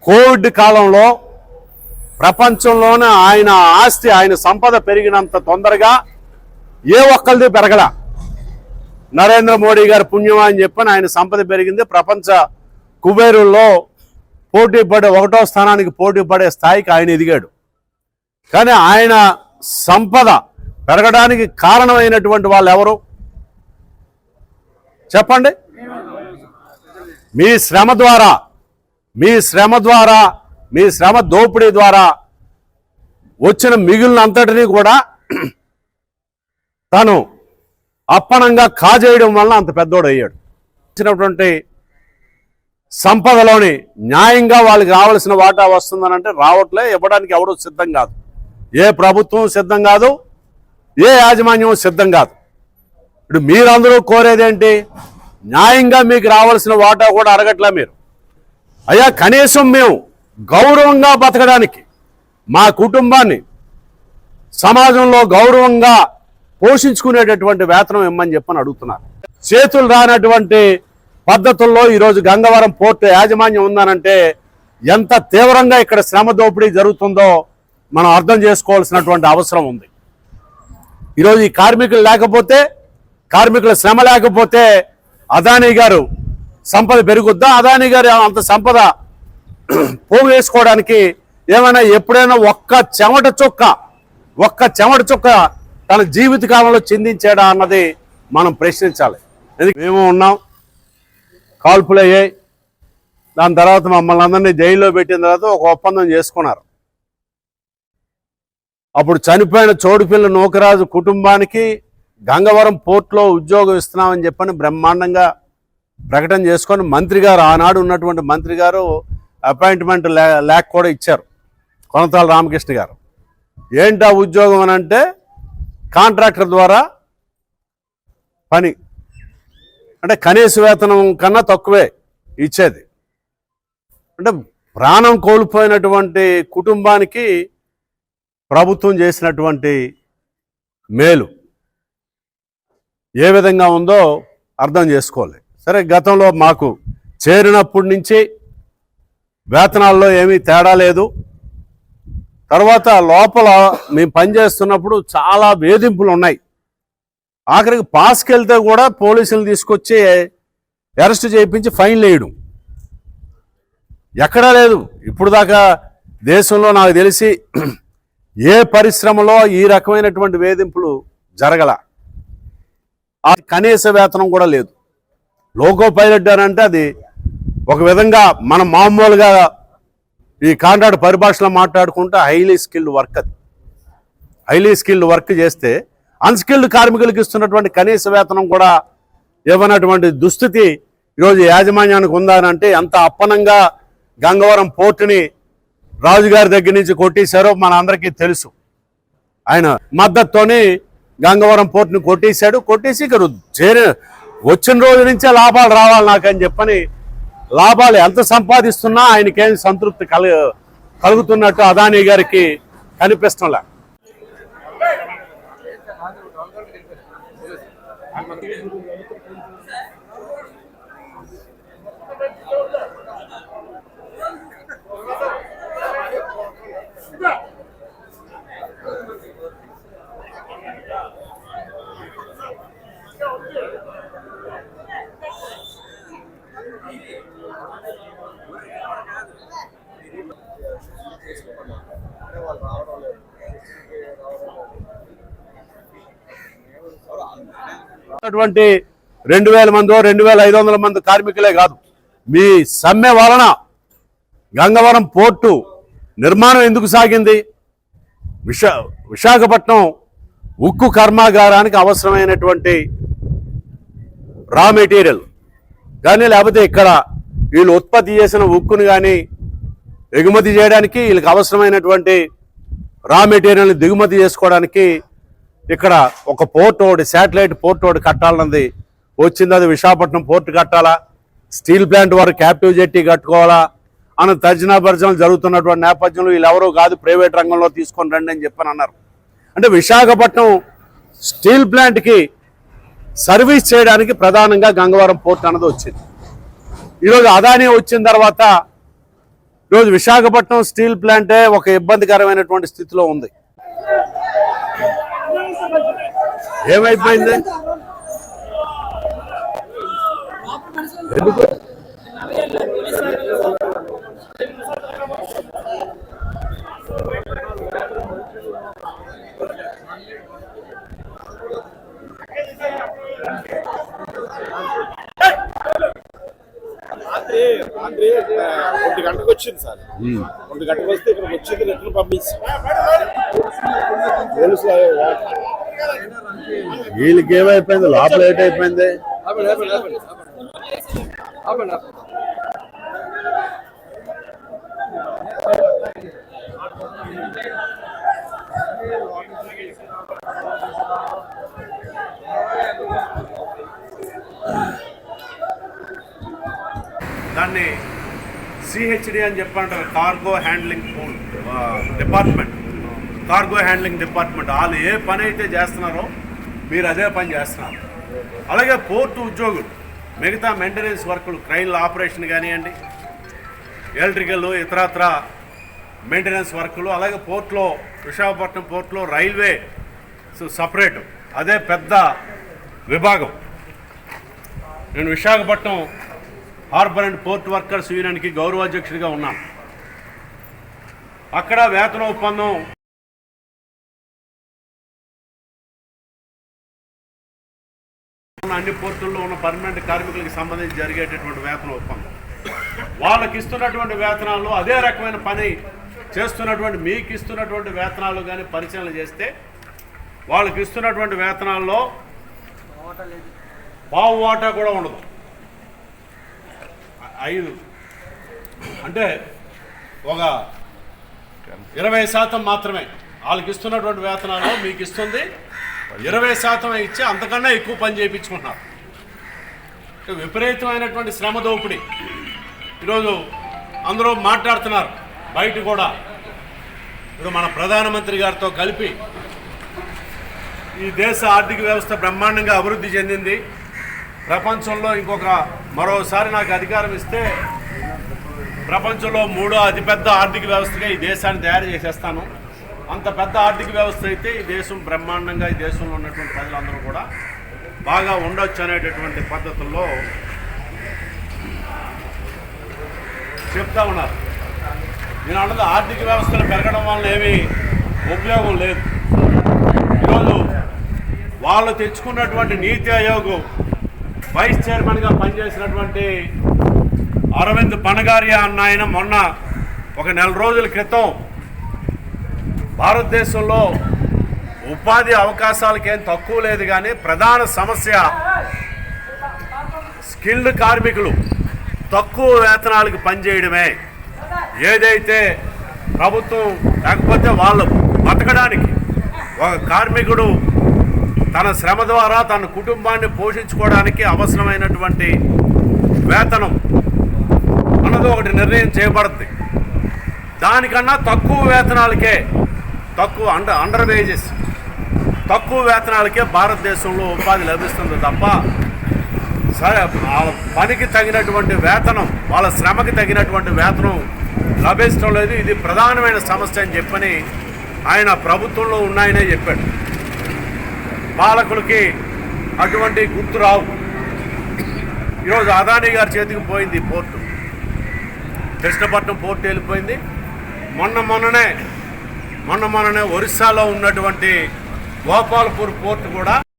Covid కాలంలో ప్రపంచంలోనే ఆయన ఆస్తి, ఆయన సంపద పెరిగినంత తొందరగా ఏ ఒక్కరిది పెరగల. నరేంద్ర మోడీ గారి పుణ్యమా అని చెప్పని ఆయన సంపద పెరిగింది. ప్రపంచ కుబేరుల్లో పోటీ పడే 1వ స్థానానికి పోటీ పడే స్థాయికి ఆయన ఎదిగాడు. కానీ ఆయన సంపద పెరగడానికి కారణమైనటువంటి వాళ్ళు ఎవరు చెప్పండి? మీ శ్రమ ద్వారా, మీ శ్రమ దోపిడీ ద్వారా వచ్చిన మిగులినంతటినీ కూడా తను అప్పనంగా కాజేయడం వలన అంత పెద్దోడు అయ్యాడు. ఇచ్చినటువంటి సంపదలోని న్యాయంగా వాళ్ళకి రావాల్సిన వాటా వస్తుందనంటే రావట్లే. ఇవ్వడానికి ఎవడూ సిద్ధం కాదు. ఏ ప్రభుత్వం సిద్ధం కాదు, ఏ యాజమాన్యం సిద్ధం కాదు. ఇప్పుడు మీరందరూ కోరేదేంటి? న్యాయంగా మీకు రావాల్సిన వాటా కూడా అడగట్లే మీరు. అయ్యా, కనీసం మేము గౌరవంగా బతకడానికి, మా కుటుంబాన్ని సమాజంలో గౌరవంగా పోషించుకునేటటువంటి వేతనం ఇమ్మని చెప్పని అడుగుతున్నారు. చేతులు రానటువంటి పద్ధతుల్లో ఈరోజు గంగవరం పోర్టు యాజమాన్యం ఉందనంటే ఎంత తీవ్రంగా ఇక్కడ శ్రమ దోపిడీ జరుగుతుందో మనం అర్థం చేసుకోవాల్సినటువంటి అవసరం ఉంది. ఈరోజు ఈ కార్మికులు లేకపోతే, కార్మికుల శ్రమ లేకపోతే అదానీ గారు సంపద పెరుగుద్దా? అదానీ గారు అంత సంపద పోగు వేసుకోవడానికి ఏమైనా ఎప్పుడైనా ఒక్క చెమట చుక్క తన జీవిత కాలంలో చిందించాడా అన్నది మనం ప్రశ్నించాలి. మేము ఉన్నాం, కాల్పులు అయ్యాయి. దాని తర్వాత మమ్మల్ని అందరినీ జైల్లో పెట్టిన తర్వాత ఒక ఒప్పందం చేసుకున్నారు. అప్పుడు చనిపోయిన చోడుపిల్ల నూకరాజు కుటుంబానికి గంగవరం పోర్టులో ఉద్యోగం ఇస్తున్నామని చెప్పని బ్రహ్మాండంగా ప్రకటన చేసుకొని మంత్రి గారు, ఆనాడు ఉన్నటువంటి మంత్రి గారు అపాయింట్మెంట్ లేఖ కూడా ఇచ్చారు, కొనతాల రామకృష్ణ గారు. ఏంటి ఆ ఉద్యోగం అని అంటే కాంట్రాక్టర్ ద్వారా పని, అంటే కనీస వేతనం కన్నా తక్కువే ఇచ్చేది. అంటే ప్రాణం కోల్పోయినటువంటి కుటుంబానికి ప్రభుత్వం చేసినటువంటి మేలు ఏ విధంగా ఉందో అర్థం చేసుకోవాలి. సరే, గతంలో మాకు చేరినప్పటి నుంచి వేతనాల్లో ఏమీ తేడా లేదు. తర్వాత లోపల మేము పనిచేస్తున్నప్పుడు చాలా వేధింపులు ఉన్నాయి. ఆఖరికి పాస్కి వెళ్తే కూడా పోలీసులు తీసుకొచ్చి అరెస్ట్ చేయించి ఫైన్లు వేయడం ఎక్కడా లేదు. ఇప్పుడు దాకా దేశంలో నాకు తెలిసి ఏ పరిశ్రమలో ఈ రకమైనటువంటి వేధింపులు జరగల. ఆ కనీస వేతనం కూడా లేదు. లోకో పైలట్ అని అంటే అది ఒక విధంగా మనం మామూలుగా ఈ కాంట్రాక్ట్ పరిభాషలో మాట్లాడుకుంటే హైలీ స్కిల్డ్ వర్క్. అది హైలీ స్కిల్డ్ వర్క్ చేస్తే అన్స్కిల్డ్ కార్మికులకు ఇస్తున్నటువంటి కనీస వేతనం కూడా ఇవ్వనటువంటి దుస్థితి ఈరోజు యాజమాన్యానికి ఉందానంటే ఎంత అప్పనంగా గంగవరం పోర్టుని రాజుగారి దగ్గర నుంచి కొట్టేశారో మన అందరికీ తెలుసు. ఆయన మద్దతుతోని గంగవరం పోర్టుని కొట్టేశాడు. కొట్టేసి ఇక్కడ వచ్చిన రోజు నుంచే లాభాలు రావాలి నాకని చెప్పని లాభాలు ఎంత సంపాదిస్తున్నా ఆయనకేం సంతృప్తి కలుగుతున్నట్టు అదానీ గారికి కనిపిస్తుందా? అటువంటి 2000 మందో 2500 మంది కార్మికులే కాదు, మీ సమ్మె వలన గంగవరం పోర్టు నిర్మాణం ఎందుకు సాగింది? విశాఖపట్నం ఉక్కు కర్మాగారానికి అవసరమైనటువంటి రా మెటీరియల్ కానీ, లేకపోతే ఇక్కడ వీళ్ళు ఉత్పత్తి చేసిన ఉక్కును కానీ ఎగుమతి చేయడానికి వీళ్ళకి అవసరమైనటువంటి రా మెటీరియల్ని దిగుమతి చేసుకోవడానికి ఇక్కడ ఒక పోర్ట్ ఒకటి, శాటిలైట్ పోర్ట్ ఒకటి కట్టాలన్నది వచ్చింది. అది విశాఖపట్నం పోర్టు కట్టాలా, స్టీల్ ప్లాంట్ వారు క్యాప్టివ్ జెట్టి కట్టుకోవాలా అని తర్జనా భర్జనలు జరుగుతున్నటువంటి నేపథ్యంలో వీళ్ళెవరూ కాదు, ప్రైవేట్ రంగంలో తీసుకొని రండి అని చెప్పని అన్నారు. అంటే విశాఖపట్నం స్టీల్ ప్లాంట్కి సర్వీస్ చేయడానికి ప్రధానంగా గంగవరం పోర్ట్ అన్నది వచ్చింది. ఈరోజు అదానీ వచ్చిన తర్వాత ఈరోజు విశాఖపట్నం స్టీల్ ప్లాంటే ఒక ఇబ్బందికరమైనటువంటి స్థితిలో ఉంది. ఏమైపోయింది? ఎందుకు ఒంటి గంటకు వచ్చింది సార్. 1 గంటకు వస్తే ఇక్కడికి వచ్చింది, రెట్లు పంపించి వీళ్ళకి ఏమైపోయింది? లోపల ఏటైపోయింది? దాన్ని సిహెచ్డి అని చెప్పంటారు, cargo handling department. Cargo handling department వాళ్ళు ఏ పని అయితే చేస్తున్నారో మీరు అదే పని చేస్తున్నారు. అలాగే పోర్టు ఉద్యోగులు మిగతా మెయింటెనెన్స్ వర్కులు, క్రైన్ల ఆపరేషన్ కానివ్వండి, ఎలక్ట్రికల్ ఇతరత్ర మెయింటెనెన్స్ వర్కులు, అలాగే పోర్ట్లో విశాఖపట్నం పోర్ట్లో రైల్వే సపరేట్, అదే పెద్ద విభాగం. నేను Visakhapatnam harbour and port workers యూనియన్కి గౌరవాధ్యక్షుడిగా ఉన్నాను. అక్కడ వేతన ఒప్పందం అన్ని పోర్టుల్లో ఉన్న పర్మనెంట్ కార్మికులకు సంబంధించి జరిగేటటువంటి వేతన ఒప్పందం. వాళ్ళకి ఇస్తున్నటువంటి వేతనాల్లో అదే రకమైన పని చేస్తున్నటువంటి మీకు ఇస్తున్నటువంటి వేతనాలు కానీ పరిశీలన చేస్తే వాళ్ళకి ఇస్తున్నటువంటి వేతనాల్లో పావు వాటా కూడా ఉండదు. 5 అంటే ఒక 20% మాత్రమే వాళ్ళకి ఇస్తున్నటువంటి వేతనాల్లో మీకు ఇస్తుంది 20% ఇచ్చి అంతకన్నా ఎక్కువ పని చేయించుకుంటున్నారు. విపరీతమైనటువంటి శ్రమ దోపిడీ ఈరోజు అందరూ మాట్లాడుతున్నారు. బయట కూడా ఇప్పుడు మన ప్రధానమంత్రి గారితో కలిపి ఈ దేశ ఆర్థిక వ్యవస్థ బ్రహ్మాండంగా అభివృద్ధి చెందింది, ప్రపంచంలో మరోసారి నాకు అధికారం ఇస్తే ప్రపంచంలో 3వ అతిపెద్ద ఆర్థిక వ్యవస్థగా ఈ దేశాన్ని తయారు చేసేస్తాను, అంత పెద్ద ఆర్థిక వ్యవస్థ అయితే ఈ దేశం బ్రహ్మాండంగా ఈ దేశంలో ఉన్నటువంటి ప్రజలందరూ కూడా బాగా ఉండొచ్చు అనేటటువంటి పద్ధతుల్లో చెప్తా ఉన్నారు. నేను అన్నది ఆర్థిక వ్యవస్థలు పెరగడం వల్ల ఏమీ ఉపయోగం లేదు. ఈరోజు వాళ్ళు తెచ్చుకున్నటువంటి నీతి ఆయోగ్ వైస్ చైర్మన్గా పనిచేసినటువంటి అరవింద్ పనగారియా అన్న ఆయన మొన్న ఒక 4 రోజుల క్రితం భారతదేశంలో ఉపాధి అవకాశాలకేం తక్కువ లేదు, కానీ ప్రధాన సమస్య స్కిల్డ్ కార్మికులు తక్కువ వేతనాలకు పనిచేయడమే. ఏదైతే ప్రభుత్వం లేకపోతే వాళ్ళు బతకడానికి ఒక కార్మికుడు తన శ్రమ ద్వారా తన కుటుంబాన్ని పోషించుకోవడానికి అవసరమైనటువంటి వేతనం అన్నది ఒకటి నిర్ణయం చేయబడుతుంది. దానికన్నా తక్కువ వేతనాలకే, అండర్ వేజెస్ తక్కువ వేతనాలకే భారతదేశంలో ఉపాధి లభిస్తుంది తప్ప సరే వాళ్ళ పనికి తగినటువంటి వేతనం, వాళ్ళ శ్రమకి తగినటువంటి వేతనం లభించడం లేదు. ఇది ప్రధానమైన సమస్య అని చెప్పని ఆయన ప్రభుత్వంలో ఉన్నాయనే చెప్పాడు. పాలకులకి అటువంటి గుర్తు రావు. ఈరోజు అదానీ గారి చేతికి పోయింది ఈ పోర్టు, కృష్ణపట్నం పోర్టు వెళ్ళిపోయింది. మొన్ననే ఒరిస్సాలో ఉన్నటువంటి గోపాల్పూర్ పోర్టు కూడా